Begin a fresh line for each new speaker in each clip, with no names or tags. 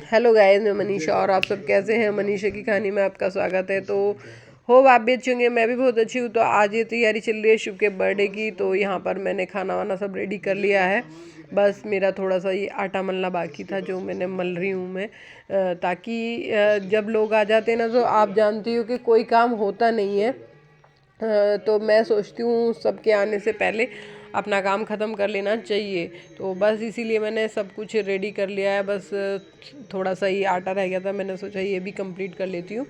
Hello guys, मैं मनीषा और आप सब कैसे हैं। मनीषा की कहानी में आपका स्वागत है। तो होप आप भी अच्छे होंगे, मैं भी बहुत अच्छी हूँ। तो आज ये तैयारी चल रही है शुभ के बर्थडे की। तो यहाँ पर मैंने खाना वाना सब रेडी कर लिया है। बस मेरा थोड़ा सा ये आटा मलना बाकी था जो मैंने मल रही हूँ मैं, ताकि जब लोग आ जाते हैं ना, तो आप जानती हो कि कोई काम होता नहीं है। तो मैं सोचती हूँ सबके आने से पहले अपना काम ख़त्म कर लेना चाहिए। तो बस इसीलिए मैंने सब कुछ रेडी कर लिया है। बस थोड़ा सा ये आटा रह गया था, मैंने सोचा ये भी कंप्लीट कर लेती हूँ।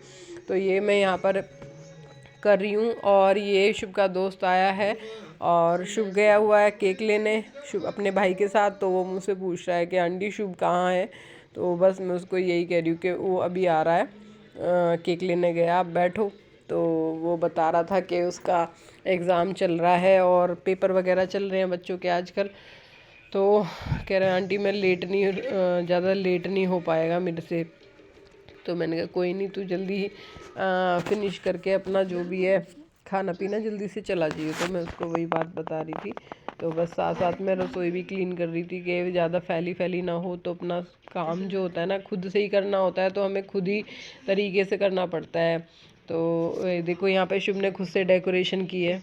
तो ये मैं यहाँ पर कर रही हूँ। और ये शुभ का दोस्त आया है और शुभ गया हुआ है केक लेने शुभ अपने भाई के साथ। तो वो मुझसे पूछ रहा है कि आंटी शुभ कहाँ है। तो बस मैं उसको यही कह रही हूँ कि वो अभी आ रहा है, केक लेने गया, आप बैठो। तो वो बता रहा था कि उसका एग्ज़ाम चल रहा है और पेपर वगैरह चल रहे हैं बच्चों के आजकल। तो कह रहे हैं आंटी मैं लेट नहीं, ज़्यादा लेट नहीं हो पाएगा मेरे से। तो मैंने कहा कोई नहीं, तू जल्दी फिनिश करके अपना जो भी है खाना पीना जल्दी से चला जाइए। तो मैं उसको वही बात बता रही थी। तो बस साथ साथ में रसोई भी क्लीन कर रही थी कि ज़्यादा फैली फैली ना हो। तो अपना काम जो होता है ना खुद से ही करना होता है, तो हमें खुद ही तरीके से करना पड़ता है। तो देखो यहाँ पे शुभ ने खुद से डेकोरेशन की है।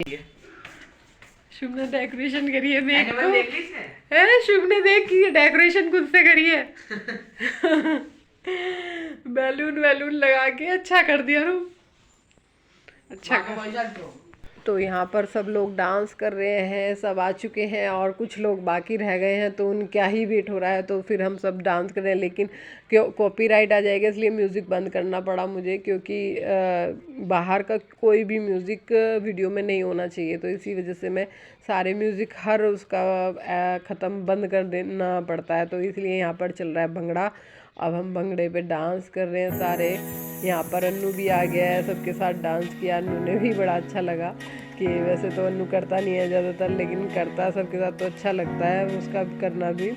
शुभ ने डेकोरेशन करी है, देख तो है। शुभ ने देख की डेकोरेशन खुद से करी है। बैलून वैलून लगा के अच्छा कर दिया रूम, अच्छा कर। तो यहाँ पर सब लोग डांस कर रहे हैं, सब आ चुके हैं और कुछ लोग बाकी रह गए हैं। तो उनका ही वेट हो रहा है। तो फिर हम सब डांस कर रहे हैं, लेकिन क्यों कॉपीराइट आ जाएगा इसलिए म्यूज़िक बंद करना पड़ा मुझे, क्योंकि बाहर का कोई भी म्यूज़िक वीडियो में नहीं होना चाहिए। तो इसी वजह से मैं सारे म्यूज़िक हर उसका ख़त्म बंद कर देना पड़ता है। तो इसलिए यहाँ पर चल रहा है भंगड़ा। अब हम भंगड़े पे डांस कर रहे हैं सारे। यहाँ पर अन्नू भी आ गया है, सबके साथ डांस किया। अन्नू ने भी बड़ा अच्छा लगा कि वैसे तो अन्नू करता नहीं है ज़्यादातर, लेकिन करता सबके साथ तो अच्छा लगता है उसका करना भी।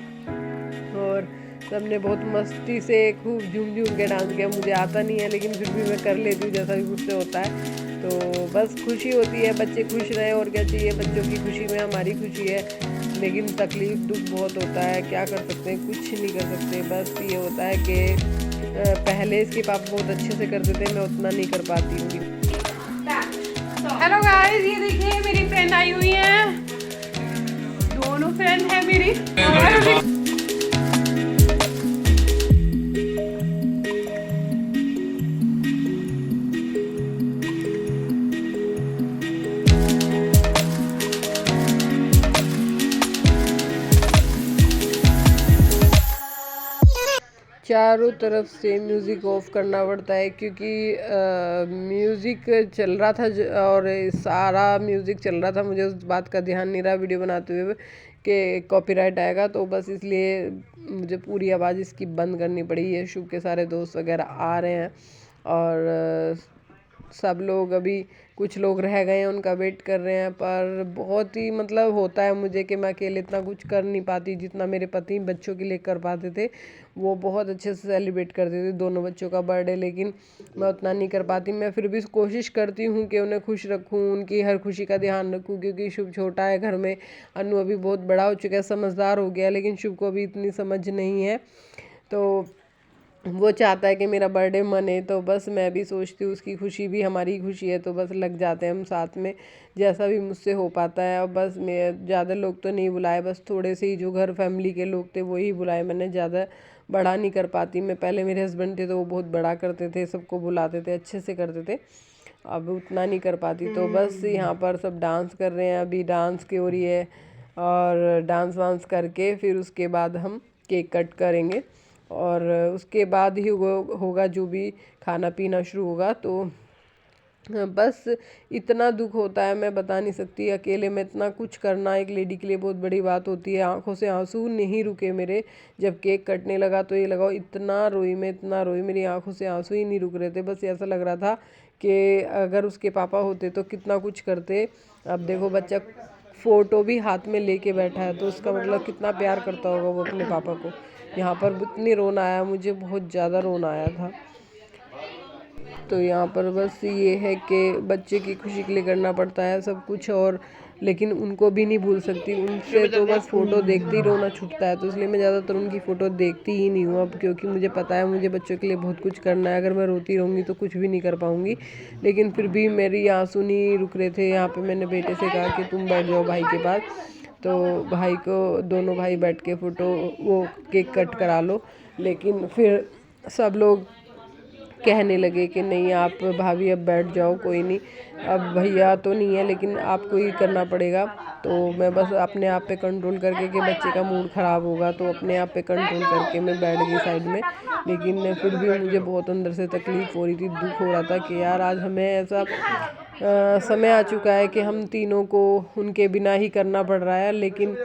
और सबने बहुत मस्ती से खूब झूम झूम के डांस किया। मुझे आता नहीं है लेकिन फिर भी मैं कर लेती हूँ जैसा भी मुझसे होता है। तो बस खुशी होती है, बच्चे खुश रहे और क्या चाहिए। बच्चों की खुशी में हमारी खुशी है, लेकिन तकलीफ़ दुख बहुत होता है, क्या कर सकते हैं, कुछ नहीं कर सकते। बस ये होता है कि पहले इसके पापा बहुत अच्छे से करते थे, मैं उतना नहीं कर पाती हूँ। हेलो गाइस, ये देखिए मेरी फ्रेंड आई हुई है, दोनों फ्रेंड है मेरी। चारों तरफ से म्यूज़िक ऑफ करना पड़ता है, क्योंकि म्यूज़िक चल रहा था और सारा म्यूज़िक चल रहा था। मुझे उस बात का ध्यान नहीं रहा वीडियो बनाते हुए कि कॉपीराइट आएगा। तो बस इसलिए मुझे पूरी आवाज़ इसकी बंद करनी पड़ी है। शुभ के सारे दोस्त वगैरह आ रहे हैं और सब लोग अभी कुछ लोग रह गए हैं, उनका वेट कर रहे हैं। पर बहुत ही मतलब होता है मुझे कि मैं अकेले इतना कुछ कर नहीं पाती जितना मेरे पति बच्चों के लिए कर पाते थे। वो बहुत अच्छे से सेलिब्रेट करते थे दोनों बच्चों का बर्थडे, लेकिन मैं उतना नहीं कर पाती। मैं फिर भी कोशिश करती हूँ कि उन्हें खुश रखूँ, उनकी हर खुशी का ध्यान रखूँ, क्योंकि शुभ छोटा है घर में। अनु अभी बहुत बड़ा हो चुका है, समझदार हो गया, लेकिन शुभ को अभी इतनी समझ नहीं है। तो वो चाहता है कि मेरा बर्थडे मने। तो बस मैं भी सोचती हूँ उसकी खुशी भी हमारी खुशी है, तो बस लग जाते हैं हम साथ में जैसा भी मुझसे हो पाता है। और बस मैं ज़्यादा लोग तो नहीं बुलाए, बस थोड़े से ही जो घर फैमिली के लोग थे वही बुलाए मैंने, ज़्यादा बड़ा नहीं कर पाती मैं। पहले मेरे हस्बैंड थे तो वो बहुत बड़ा करते थे, सबको बुलाते थे, अच्छे से करते थे। अब उतना नहीं कर पाती। तो बस यहाँ पर सब डांस कर रहे हैं, अभी डांस की हो रही है और डांस वांस करके फिर उसके बाद हम केक कट करेंगे और उसके बाद ही होगा जो भी खाना पीना शुरू होगा। तो बस इतना दुख होता है, मैं बता नहीं सकती। अकेले में इतना कुछ करना एक लेडी के लिए बहुत बड़ी बात होती है। आंखों से आंसू नहीं रुके मेरे, जब केक कटने लगा तो ये लगा इतना रोई मैं, इतना रोई, मेरी आंखों से आंसू ही नहीं रुक रहे थे। बस ऐसा लग रहा था कि अगर उसके पापा होते तो कितना कुछ करते। अब देखो बच्चा फ़ोटो भी हाथ में लेके बैठा है, तो उसका मतलब कितना प्यार करता होगा वो अपने पापा को। यहाँ पर इतनी रोना आया मुझे, बहुत ज़्यादा रोना आया था। तो यहाँ पर बस ये है कि बच्चे की खुशी के लिए करना पड़ता है सब कुछ। और लेकिन उनको भी नहीं भूल सकती। उनसे तो बस फ़ोटो देखते ही रोना छूटता है, तो इसलिए मैं ज़्यादातर उनकी फ़ोटो देखती ही नहीं हूँ अब, क्योंकि मुझे पता है मुझे बच्चों के लिए बहुत कुछ करना है। अगर मैं रोती रहूँगी तो कुछ भी नहीं कर पाऊँगी। लेकिन फिर भी मेरी आंसू नहीं रुक रहे थे। यहाँ पे मैंने बेटे से कहा कि तुम बैठ जाओ भाई के पास, तो भाई को दोनों भाई बैठ के फ़ोटो वो केक कट करा लो। लेकिन फिर सब लोग कहने लगे कि नहीं आप भाभी अब बैठ जाओ, कोई नहीं, अब भैया तो नहीं है लेकिन आपको ही करना पड़ेगा। तो मैं बस अपने आप पे कंट्रोल करके कि बच्चे का मूड ख़राब होगा, तो अपने आप पे कंट्रोल करके मैं बैठ गई साइड में। लेकिन फिर भी मुझे बहुत अंदर से तकलीफ़ हो रही थी, दुख हो रहा था कि यार आज हमें ऐसा समय आ चुका है कि हम तीनों को उनके बिना ही करना पड़ रहा है। लेकिन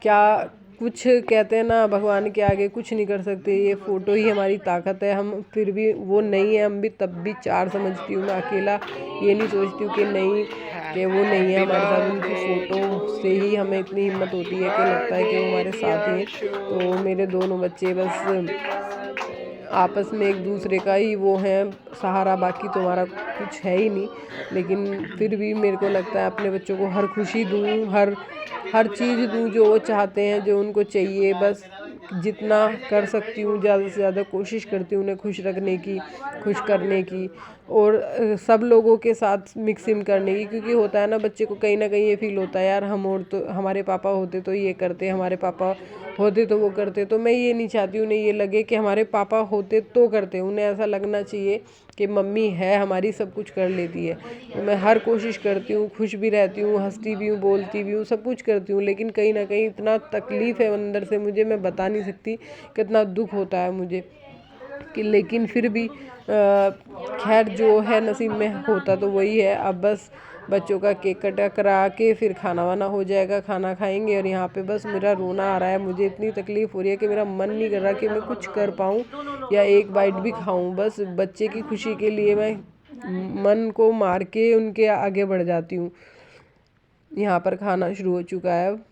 क्या कुछ कहते हैं ना, भगवान के आगे कुछ नहीं कर सकते, ये फ़ोटो ही हमारी ताकत है। हम फिर भी वो नहीं है, हम भी तब भी चार समझती हूँ मैं, अकेला ये नहीं सोचती हूँ कि नहीं कि वो नहीं है हमारे साथ। उनकी फ़ोटो से ही हमें इतनी हिम्मत होती है कि लगता है कि वो हमारे साथ ही हैं। तो मेरे दोनों बच्चे बस आपस में एक दूसरे का ही वो है सहारा, बाकी तो हमारा कुछ है ही नहीं। लेकिन फिर भी मेरे को लगता है अपने बच्चों को हर खुशी दूँ, हर चीज़ दूँ जो वो चाहते हैं, जो उनको चाहिए। बस जितना कर सकती हूँ ज़्यादा से ज़्यादा कोशिश करती हूँ उन्हें खुश रखने की, खुश करने की, और सब लोगों के साथ मिक्स इन करने की। क्योंकि होता है ना, बच्चे को कहीं ना कहीं ये फील होता है यार हम और तो हमारे पापा होते तो ये करते, हमारे पापा होते तो वो करते। तो मैं ये नहीं चाहती उन्हें ये लगे कि हमारे पापा होते तो करते, उन्हें ऐसा लगना चाहिए कि मम्मी है हमारी, सब कुछ कर लेती है। तो मैं हर कोशिश करती हूँ, खुश भी रहती हूँ, हंसती भी हूँ, बोलती भी हूँ, सब कुछ करती हूँ। लेकिन कहीं ना कहीं इतना तकलीफ़ है अंदर से मुझे, मैं बता नहीं सकती कितना दुख होता है मुझे कि। लेकिन फिर भी खैर जो है नसीब में होता तो वही है। अब बस बच्चों का केक कटा करा के फिर खाना वाना हो जाएगा, खाना खाएंगे। और यहाँ पे बस मेरा रोना आ रहा है, मुझे इतनी तकलीफ़ हो रही है कि मेरा मन नहीं कर रहा कि मैं कुछ कर पाऊँ या एक बाइट भी खाऊँ। बस बच्चे की खुशी के लिए मैं मन को मार के उनके आगे बढ़ जाती हूँ। यहाँ पर खाना शुरू हो चुका है अब।